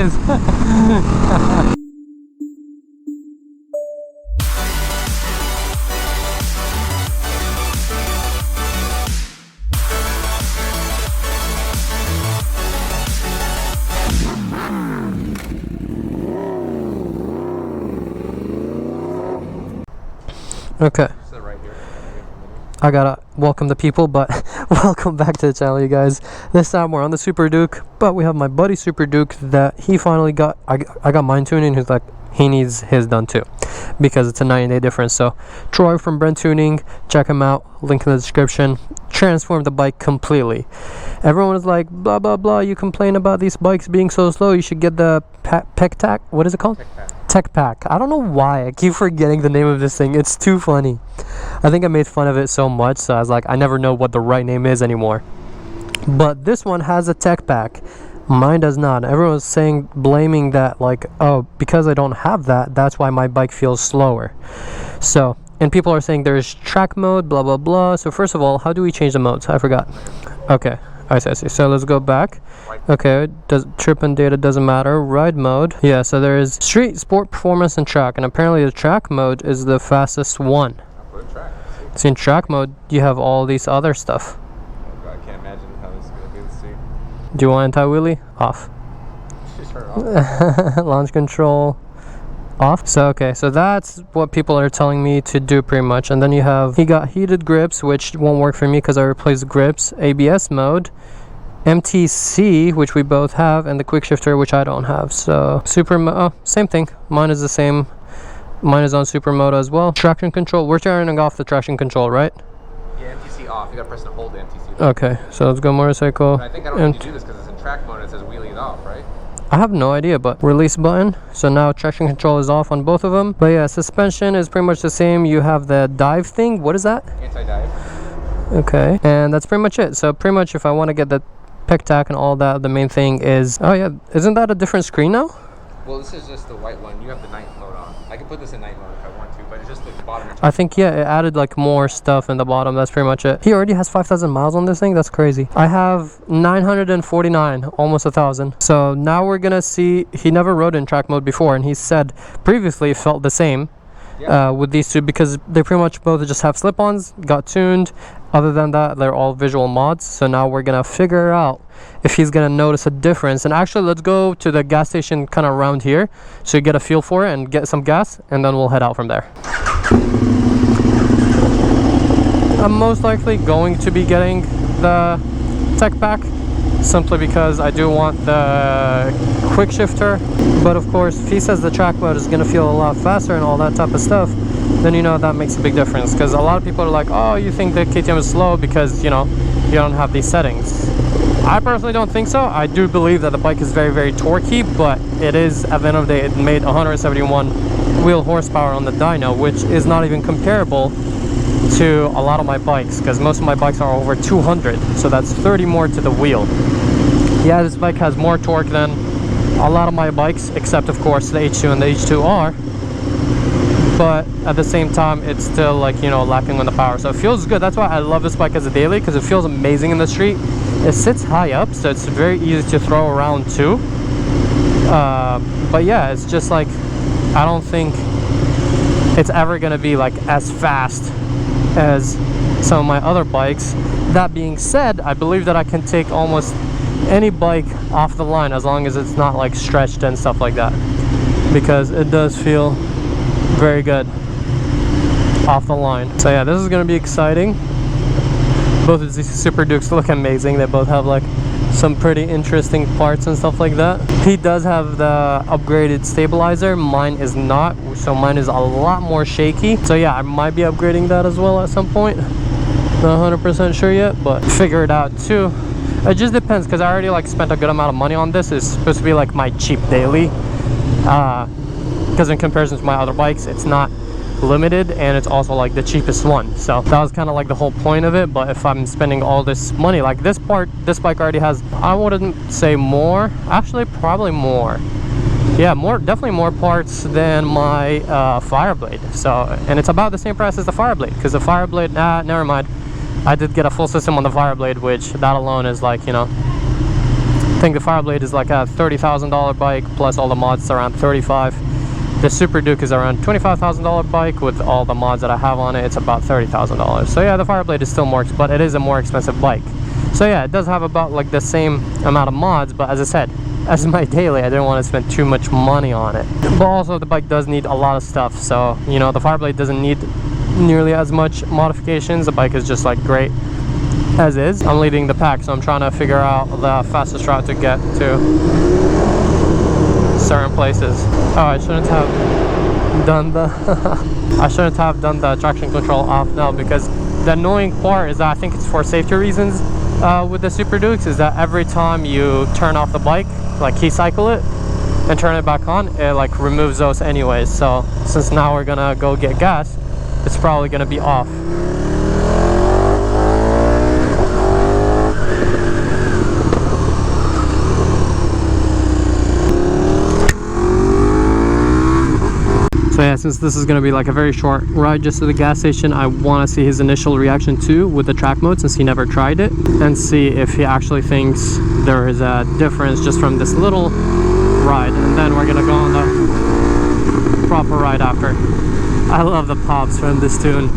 guys. Okay, I gotta welcome the people, but welcome back to the channel, you guys. This time we're on the SuperDuke, but we have my buddy SuperDuke that he finally got. I got mine tuning. He's like, he needs his done too, because it's a 90-day difference. So Troy from Brent Tuning, check him out, link in the description. Transformed the bike completely. Everyone is like, blah blah blah, you complain about these bikes being so slow, you should get the PEC-TAC, what is it called? Tech Pack. I don't know why I keep forgetting the name of this thing. It's too funny. I think I made fun of it so much, so I was like, I never know what the right name is anymore. But this one has a Tech Pack. Mine does not. Everyone's saying, blaming that, like, oh, because I don't have that, that's why my bike feels slower. So, and people are saying there's track mode, blah blah blah. So first of all, how do we change the modes? I forgot. Okay, I see. So let's go back. Okay, trip and data doesn't matter. Ride mode, yeah. So there is street, sport, performance, and track, and apparently the track mode is the fastest one. See, in track mode, you have all these other stuff. Oh God, I can't imagine how this is gonna be. Let's see. Do you want anti-wheelie? Off. Just turn it off. Launch control off. So okay, so that's what people are telling me to do pretty much. And then you have, he got heated grips, which won't work for me because I replaced grips. ABS mode, MTC, which we both have, and the quick shifter, which I don't have. So same thing. Mine is the same. Mine is on super mode as well. Traction control, we're turning off the traction control, right? Yeah, MTC off. You gotta press and hold the MTC. Okay, so let's go motorcycle. But I think I don't need to do this because it's in track mode and it says wheelie off, right? I have no idea, but release button. So now traction control is off on both of them. But yeah, suspension is pretty much the same. You have the dive thing. What is that? Anti-dive. Okay, and that's pretty much it. So pretty much if I want to get the PEC-TAC and all that, the main thing is, oh yeah, isn't that a different screen now? Well, this is just the white one. You have the night mode on. I can put this in night mode if I want to, but it's just the bottom. I think, yeah, it added like more stuff in the bottom. That's pretty much it. He already has 5,000 miles on this thing. That's crazy. I have 949, almost 1,000. So now we're gonna see. He never rode in track mode before, and he said previously it felt the same. Yeah. With these two, because they pretty much both just have slip-ons, got tuned. Other than that, they're all visual mods. So now we're gonna figure out if he's gonna notice a difference. And actually, let's go to the gas station kind of around here so you get a feel for it and get some gas, and then we'll head out from there. I'm most likely going to be getting the Tech Pack, simply because I do want the quick shifter. But of course, if he says the track mode is going to feel a lot faster and all that type of stuff, then you know that makes a big difference. Because a lot of people are like, oh, you think the KTM is slow because, you know, you don't have these settings. I personally don't think so. I do believe that the bike is very, very torquey, but it is, at the end of the day, it made 171 wheel horsepower on the dyno, which is not even comparable to a lot of my bikes, because most of my bikes are over 200, so that's 30 more to the wheel. Yeah, this bike has more torque than a lot of my bikes, except of course the H2 and the H2 R, but at the same time it's still, like, you know, lacking on the power. So it feels good. That's why I love this bike as a daily, because it feels amazing in the street. It sits high up, so it's very easy to throw around too. But yeah, it's just like, I don't think it's ever gonna be like as fast as some of my other bikes. That being said, I believe that I can take almost any bike off the line as long as it's not like stretched and stuff like that, because it does feel very good off the line. So yeah, this is gonna be exciting. Both of these SuperDukes look amazing. They both have like some pretty interesting parts and stuff like that. He does have the upgraded stabilizer. Mine is not, so mine is a lot more shaky. So yeah, I might be upgrading that as well at some point. Not 100% sure yet, but figure it out too. It just depends, because I already like spent a good amount of money on this. It's supposed to be like my cheap daily, because in comparison to my other bikes, it's not limited, and it's also like the cheapest one. So that was kind of like the whole point of it. But if I'm spending all this money, like this bike already has, I wouldn't say more, actually probably more, yeah, more, definitely more parts than my Fireblade. So, and it's about the same price as the Fireblade, because the Fireblade, never mind, I did get a full system on the Fireblade, which that alone is like, you know, I think the Fireblade is like a $30,000 bike plus all the mods around 35. The SuperDuke is around $25,000 bike with all the mods that I have on it. It's about $30,000. So yeah, the Fireblade is still more, but it is a more expensive bike. So yeah, it does have about like the same amount of mods, but as I said, as my daily, I didn't want to spend too much money on it. But also the bike does need a lot of stuff. So, you know, the Fireblade doesn't need nearly as much modifications. The bike is just like great as is. I'm leading the pack, so I'm trying to figure out the fastest route to get to certain places. Oh, I shouldn't have done the I shouldn't have done the traction control off now, because the annoying part is that I think it's for safety reasons with the SuperDukes, is that every time you turn off the bike, like key cycle it and turn it back on, it like removes those anyways. So since now we're gonna go get gas, it's probably gonna be off. So yeah, since this is going to be like a very short ride just to the gas station, I want to see his initial reaction too with the track mode, since he never tried it, and see if he actually thinks there is a difference just from this little ride. And then we're going to go on the proper ride after. I love the pops from this tune.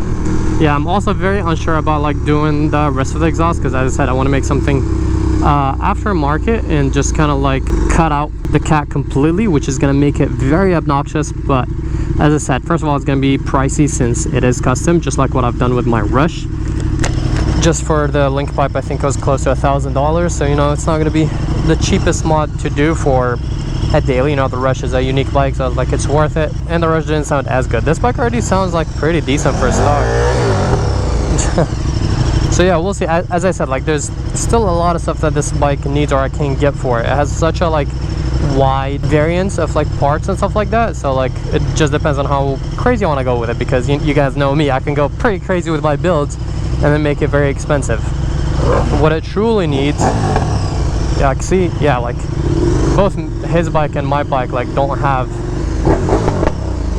Yeah, I'm also very unsure about like doing the rest of the exhaust, because as I said, I want to make something aftermarket and just kind of like cut out the cat completely, which is going to make it very obnoxious. But as I said, first of all, it's going to be pricey since it is custom, just like what I've done with my Rush. Just for the link pipe, I think it was close to $1,000. So, you know, it's not going to be the cheapest mod to do for a daily. You know, the Rush is a unique bike, so I was like, it's worth it. And the Rush didn't sound as good. This bike already sounds like pretty decent for stock. So yeah, we'll see. As I said, like there's still a lot of stuff that this bike needs or I can get for it. It has such a like wide variance of like parts and stuff like that, so like it just depends on how crazy I want to go with it, because you guys know me, I can go pretty crazy with my builds and then make it very expensive. What it truly needs, yeah, see, yeah, like both his bike and my bike like don't have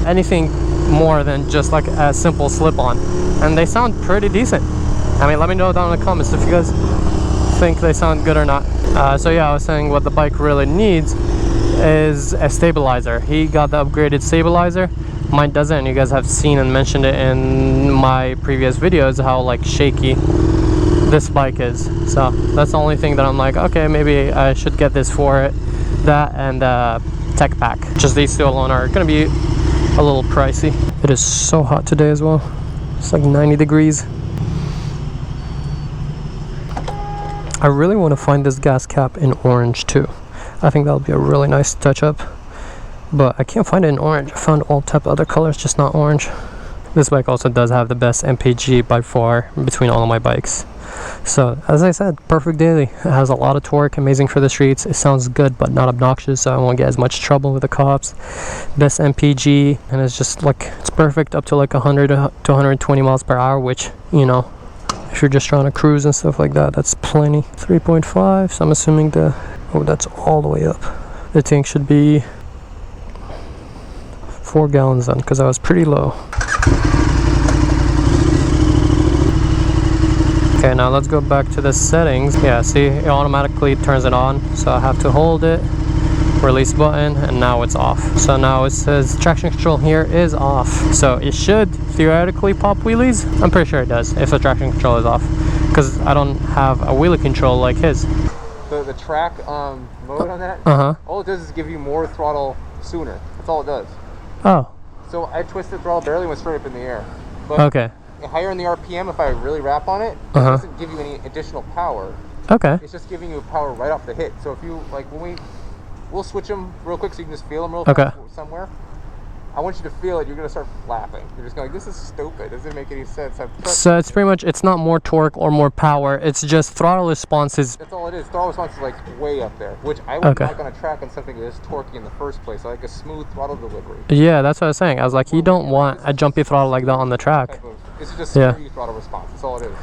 anything more than just like a simple slip-on, and they sound pretty decent. I mean, let me know down in the comments if you guys think they sound good or not. So yeah, I was saying what the bike really needs is a stabilizer. He got the upgraded stabilizer. Mine doesn't, and you guys have seen and mentioned it in my previous videos how like shaky this bike is. So that's the only thing that I'm like, okay, maybe I should get this for it. That and tech pack. Just these two alone are gonna be a little pricey. It is so hot today as well. It's like 90 degrees. I really want to find this gas cap in orange too. I think that'll be a really nice touch up, but I can't find it in orange. I found all type of other colors, just not orange. This bike also does have the best MPG by far between all of my bikes. So as I said, perfect daily. It has a lot of torque, amazing for the streets. It sounds good but not obnoxious, so I won't get as much trouble with the cops. Best MPG, and it's just like, it's perfect up to like 100 to 120 miles per hour, which, you know, if you're just trying to cruise and stuff like that, that's plenty. 3.5, so I'm assuming oh, that's all the way up. The tank should be 4 gallons then, because I was pretty low. Okay, now let's go back to the settings. Yeah, see, it automatically turns it on, so I have to hold it, release button, and now it's off. So now it says traction control here is off, so it should theoretically pop wheelies. I'm pretty sure it does if the traction control is off, because I don't have a wheelie control like his. The track mode on that, all it does is give you more throttle sooner. That's all it does. Oh, so I twisted throttle barely, went straight up in the air, but okay, higher in the RPM, if I really wrap on it, it doesn't give you any additional power. Okay, it's just giving you power right off the hit. So if you like, we'll switch them real quick so you can just feel them real fast somewhere. I want you to feel it. You're going to start laughing. You're just going, this is stupid. Doesn't make any sense. So it's pretty much, it's not more torque or more power. It's just throttle response is... That's all it is. Throttle response is like way up there, which I would not going to track on something that is torquey in the first place. I like a smooth throttle delivery. Yeah, that's what I was saying. I was like, you don't want a jumpy throttle like that on the track. This is just smooth throttle response. That's all it is.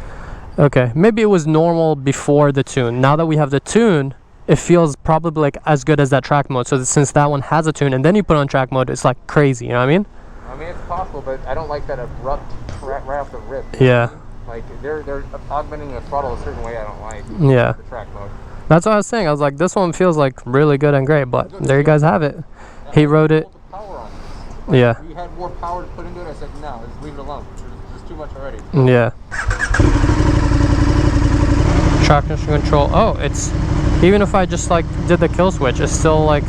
Okay, maybe it was normal before the tune. Now that we have the tune, it feels probably like as good as that track mode. So since that one has a tune and then you put on track mode, it's like crazy, you know what I mean? I mean, it's possible, but I don't like that abrupt right off the rip. Yeah. Like they're augmenting the throttle a certain way I don't like. Yeah. The track mode. That's what I was saying. I was like, this one feels like really good and great, but there you guys have it. He rode it. Yeah. We had more power to put into it. I said, no, just leave it alone. There's too much already. Yeah. Traction control. Oh, it's even if I just like did the kill switch, it still like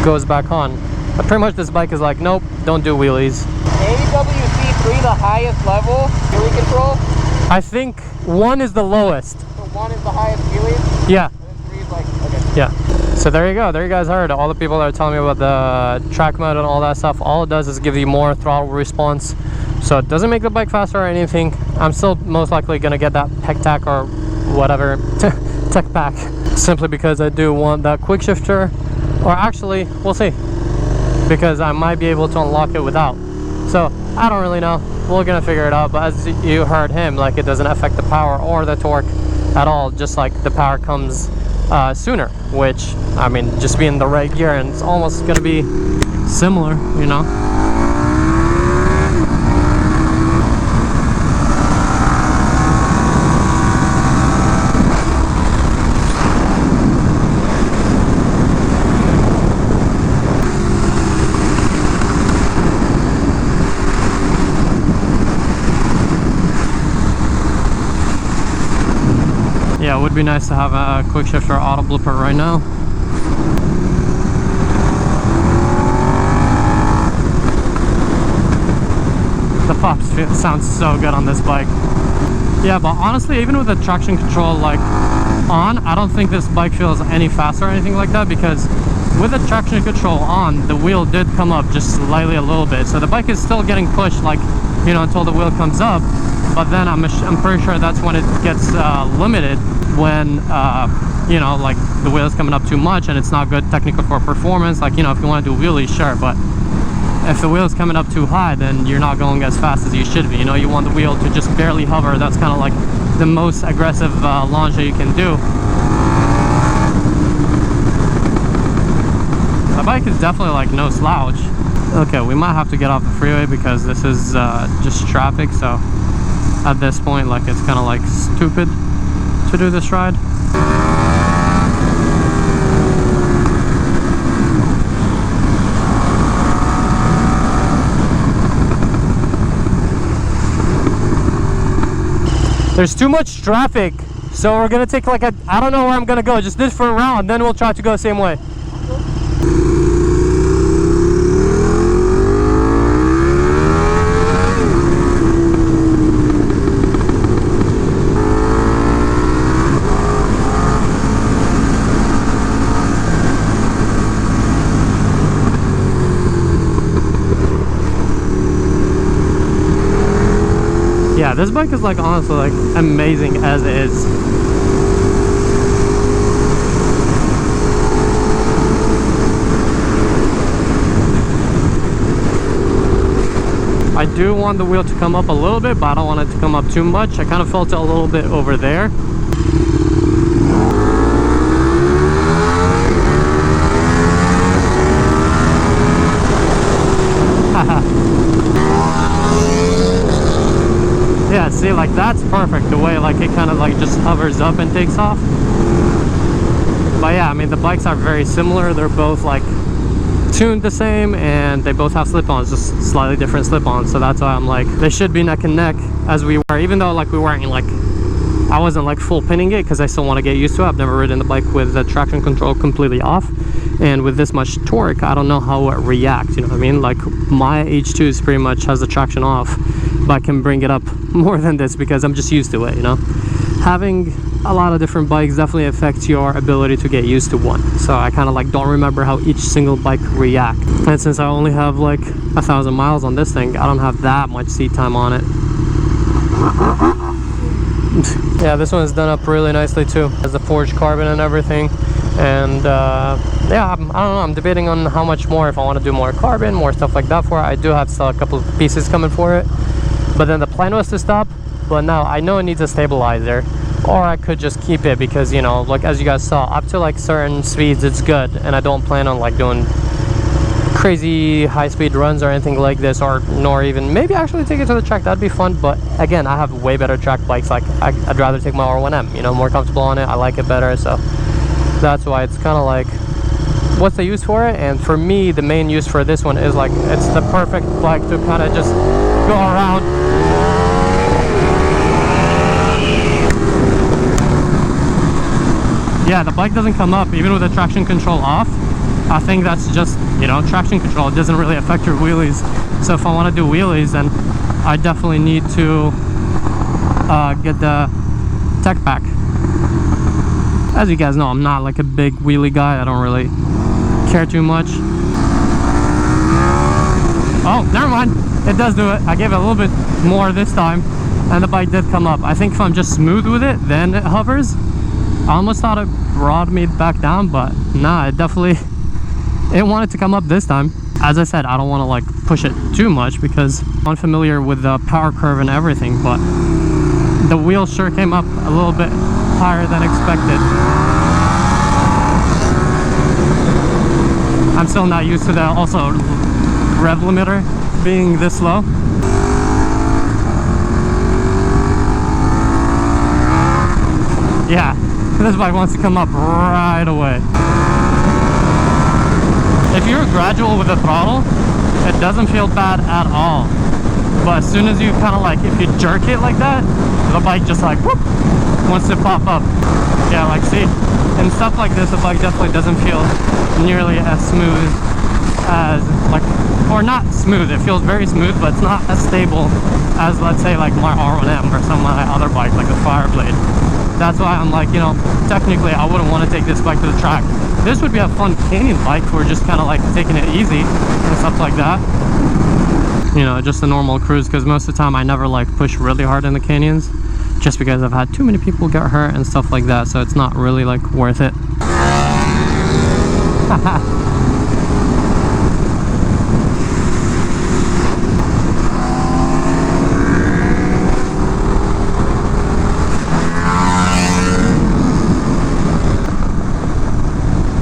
goes back on. But pretty much this bike is like, nope, don't do wheelies. AWC3, the highest level wheelie control. I think 1 is the lowest. So 1 is the highest wheelies. Yeah. And then 3 is like, okay. Yeah. So there you go. There you guys heard all the people that are telling me about the track mode and all that stuff. All it does is give you more throttle response. So it doesn't make the bike faster or anything. I'm still most likely gonna get that Tech or whatever Tech Pack, simply because I do want that quick shifter. Or actually, we'll see, because I might be able to unlock it without. So I don't really know. We're gonna figure it out. But as you heard him, like, it doesn't affect the power or the torque at all. Just like the power comes sooner, which, I mean, just being the right gear, and it's almost gonna be similar, you know. Yeah, it would be nice to have a quick shifter auto blooper right now. The pops sounds so good on this bike. Yeah, but honestly, even with the traction control like on, I don't think this bike feels any faster or anything like that, because with the traction control on, the wheel did come up just slightly a little bit. So the bike is still getting pushed, like, you know, until the wheel comes up. But then I'm pretty sure that's when it gets limited, when you know, like, the wheel is coming up too much and it's not good technical for performance. Like, you know, if you want to do wheelies, sure, but if the wheel is coming up too high, then you're not going as fast as you should be. You know, you want the wheel to just barely hover. That's kind of like the most aggressive launch that you can do. The bike is definitely like no slouch. Okay, we might have to get off the freeway because this is just traffic. So at this point, like, it's kind of like stupid to do this ride. There's too much traffic, so we're gonna take like I don't know where I'm gonna go, just this for a round, then we'll try to go the same way. Yeah, this bike is like honestly like amazing as is. I do want the wheel to come up a little bit, but I don't want it to come up too much. I kind of felt it a little bit over there. Yeah, see, like, that's perfect, the way like it kind of like just hovers up and takes off. But yeah, I mean, the bikes are very similar. They're both like tuned the same, and they both have slip-ons, just slightly different slip-ons. So that's why I'm like, they should be neck and neck as we were, even though like we weren't like, I wasn't like full pinning it because I still want to get used to it. I've never ridden the bike with the traction control completely off, and with this much torque, I don't know how it reacts, you know what I mean? Like, my H2 is pretty much has the traction off, but I can bring it up more than this because I'm just used to it, you know? Having a lot of different bikes definitely affects your ability to get used to one. So I kind of like don't remember how each single bike react. And since I only have like 1,000 miles on this thing, I don't have that much seat time on it. Yeah, this one is done up really nicely too. Has the forged carbon and everything. And yeah, I don't know, I'm debating on how much more, if I want to do more carbon, more stuff like that for it. I do have still a couple of pieces coming for it. But then the plan was to stop, but now I know it needs a stabilizer. Or I could just keep it because, you know, like as you guys saw, up to like certain speeds it's good, and I don't plan on like doing crazy high-speed runs or anything like this, or nor even maybe actually take it to the track. That'd be fun, but again, I have way better track bikes. Like I'd rather take my R1M, you know, more comfortable on it. I like it better, so that's why it's kind of like, what's the use for it? And for me, the main use for this one is like, it's the perfect bike to kind of just go around. Yeah, the bike doesn't come up even with the traction control off. I think that's just, you know, traction control. It doesn't really affect your wheelies. So if I want to do wheelies, then I definitely need to get the tech pack. As you guys know, I'm not like a big wheelie guy. I don't really care too much. Oh, never mind. It does do it. I gave it a little bit more this time, and the bike did come up. I think if I'm just smooth with it, then it hovers. I almost thought it brought me back down, but nah, it definitely, it wanted to come up this time. As I said, I don't want to like push it too much because I'm unfamiliar with the power curve and everything, but the wheel sure came up a little bit higher than expected. I'm still not used to the also rev limiter being this low. Yeah, this bike wants to come up right away. If you're gradual with the throttle, it doesn't feel bad at all. But as soon as you kind of like, if you jerk it like that, the bike just like, whoop, wants to pop up. Yeah, like see, and stuff like this, the bike definitely doesn't feel nearly as smooth as like, or not smooth, it feels very smooth, but it's not as stable as, let's say, like my R1M or some of my other bike, like the Fireblade. That's why I'm like, you know, technically I wouldn't want to take this bike to the track. This would be a fun canyon bike for just kind of like taking it easy and stuff like that. You know, just a normal cruise, because most of the time I never like push really hard in the canyons, just because I've had too many people get hurt and stuff like that, so it's not really like worth it.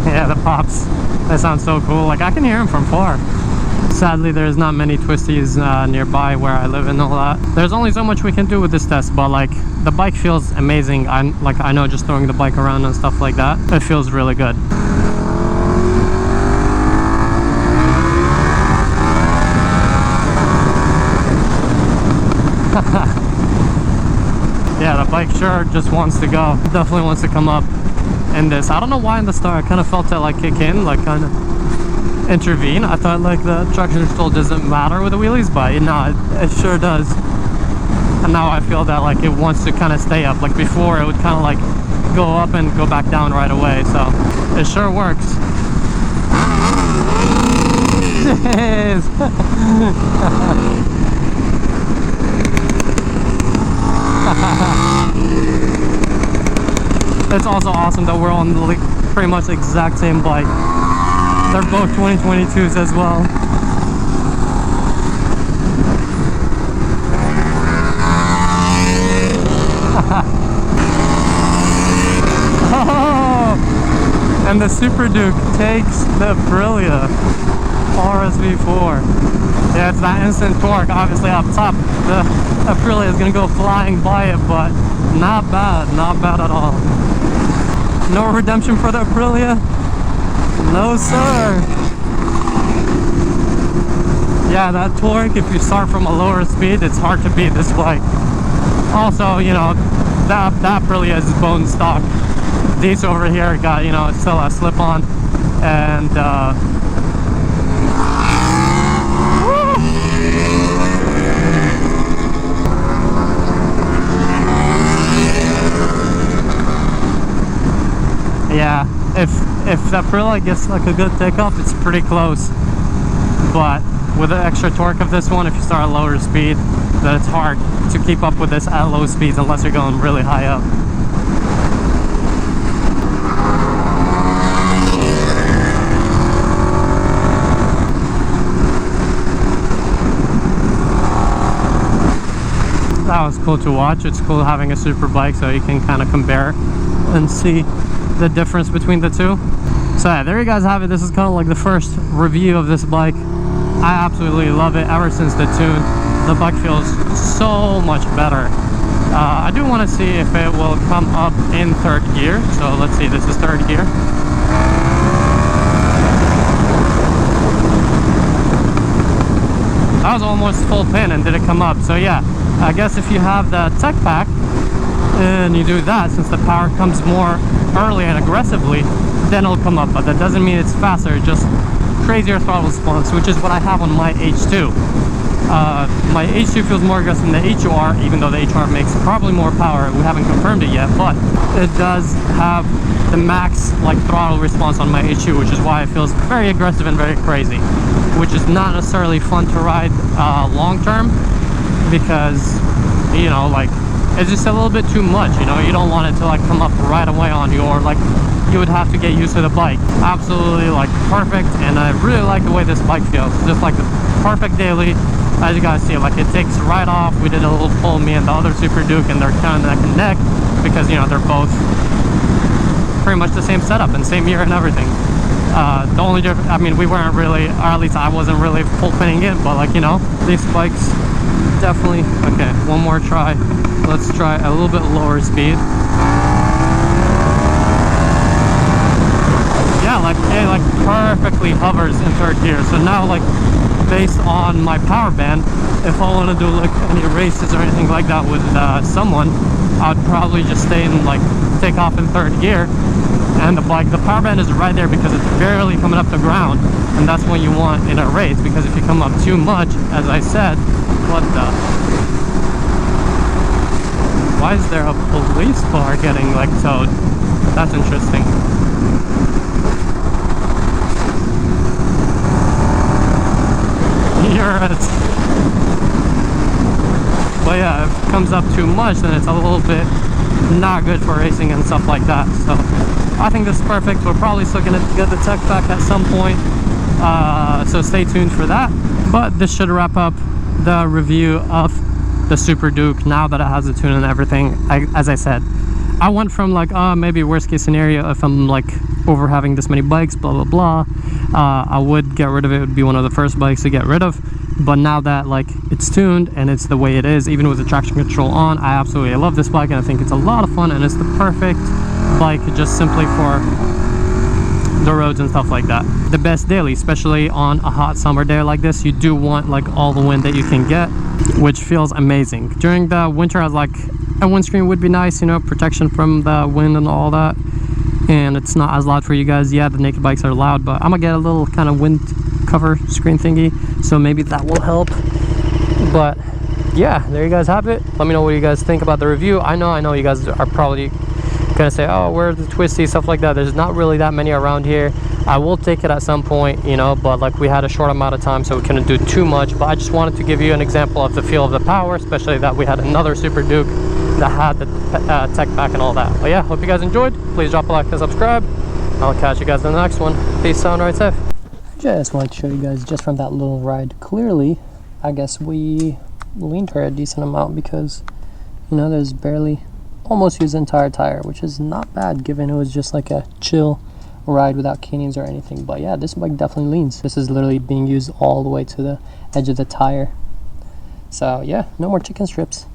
Yeah, the pops, they sound so cool. Like I can hear them from far. Sadly, there's not many twisties nearby where I live and all that. There's only so much we can do with this test, but like the bike feels amazing. I know just throwing the bike around and stuff like that, it feels really good. Yeah, the bike sure just wants to go. It definitely wants to come up in this. I don't know why in the start I kind of felt it like kick in, like kind of intervene. I thought like the traction control doesn't matter with the wheelies, but no, it sure does. And now I feel that like it wants to kind of stay up. Like before it would kind of like go up and go back down right away, so it sure works. It's also awesome that we're on the pretty much the exact same bike. They're both 2022s as well. Oh! And the SuperDuke takes the Aprilia RSV4. Yeah, it's that instant torque, obviously up top. The Aprilia is gonna go flying by it, but not bad at all. No redemption for the Aprilia? No sir. Yeah, that torque, if you start from a lower speed, it's hard to beat this bike. Also, you know, that Aprilia is bone stock. These over here got, you know, it's still a slip-on, and yeah, if the Aprilia gets like a good takeoff, it's pretty close. But with the extra torque of this one, if you start at lower speed, then it's hard to keep up with this at low speeds unless you're going really high up. That was cool to watch. It's cool having a super bike so you can kind of compare and see the difference between the two. So yeah, there you guys have it. This is kind of like the first review of this bike. I absolutely love it. Ever since the tune, the bike feels so much better. I do want to see if it will come up in third gear. So let's see, this is third gear. That was almost full pin, and did it come up? So yeah, I guess if you have the tech pack and you do that, since the power comes more early and aggressively, then it'll come up. But that doesn't mean it's faster, just crazier throttle response, which is what I have on my H2. My H2 feels more aggressive than the HUR, even though the HUR makes probably more power. We haven't confirmed it yet, but it does have the max like throttle response on my H2, which is why it feels very aggressive and very crazy, which is not necessarily fun to ride long term, because, you know, like, it's just a little bit too much. You know, you don't want it to like come up right away on you, or like you would have to get used to the bike. Absolutely like perfect, and I really like the way this bike feels. Just like the perfect daily. As you guys see, like it takes right off. We did a little pull, me and the other SuperDuke, and they're kind of neck and neck, because, you know, they're both pretty much the same setup and same year and everything. The only difference, I mean, we weren't really, or at least I wasn't really full pinning it, but like, you know, these bikes definitely. Okay, one more try. Let's try a little bit lower speed. Yeah, like it like perfectly hovers in third gear. So now, like, based on my power band, if I want to do like any races or anything like that with someone, I'd probably just stay in, like, take off in third gear. And the bike, the power band is right there because it's barely coming up the ground, and that's what you want in a race. Because if you come up too much, as I said, what the? Why is there a police car getting like towed? That's interesting. But yeah, if it comes up too much, then it's a little bit not good for racing and stuff like that. So I think this is perfect. We're probably still gonna get the tech pack at some point, so stay tuned for that. But this should wrap up the review of the SuperDuke now that it has the tune and everything. As I said, I went from like, maybe worst case scenario, if I'm like over having this many bikes, blah blah blah, I would get rid of it. It would be one of the first bikes to get rid of. But now that like it's tuned and it's the way it is, even with the traction control on, I absolutely love this bike, and I think it's a lot of fun, and it's the perfect bike just simply for the roads and stuff like that. The best daily, especially on a hot summer day like this. You do want like all the wind that you can get, which feels amazing. During the winter, I was like, a windscreen would be nice, you know, protection from the wind and all that, and it's not as loud for you guys. Yeah, the naked bikes are loud, but I'm gonna get a little kind of wind cover screen thingy, so maybe that will help. But yeah, there you guys have it. Let me know what you guys think about the review. I know you guys are probably gonna say, oh, where's the twisty, stuff like that. There's not really that many around here. I will take it at some point, you know, but like we had a short amount of time, so we couldn't do too much. But I just wanted to give you an example of the feel of the power, especially that we had another SuperDuke that had the tech pack and all that. But yeah, hope you guys enjoyed. Please drop a like and subscribe. I'll catch you guys in the next one. Peace out, ride safe. Just wanted to show you guys, just from that little ride, clearly I guess we leaned her a decent amount, because, you know, there's barely, almost used the entire tire, which is not bad given it was just like a chill ride without canyons or anything. But yeah, this bike definitely leans. This is literally being used all the way to the edge of the tire. So yeah, no more chicken strips.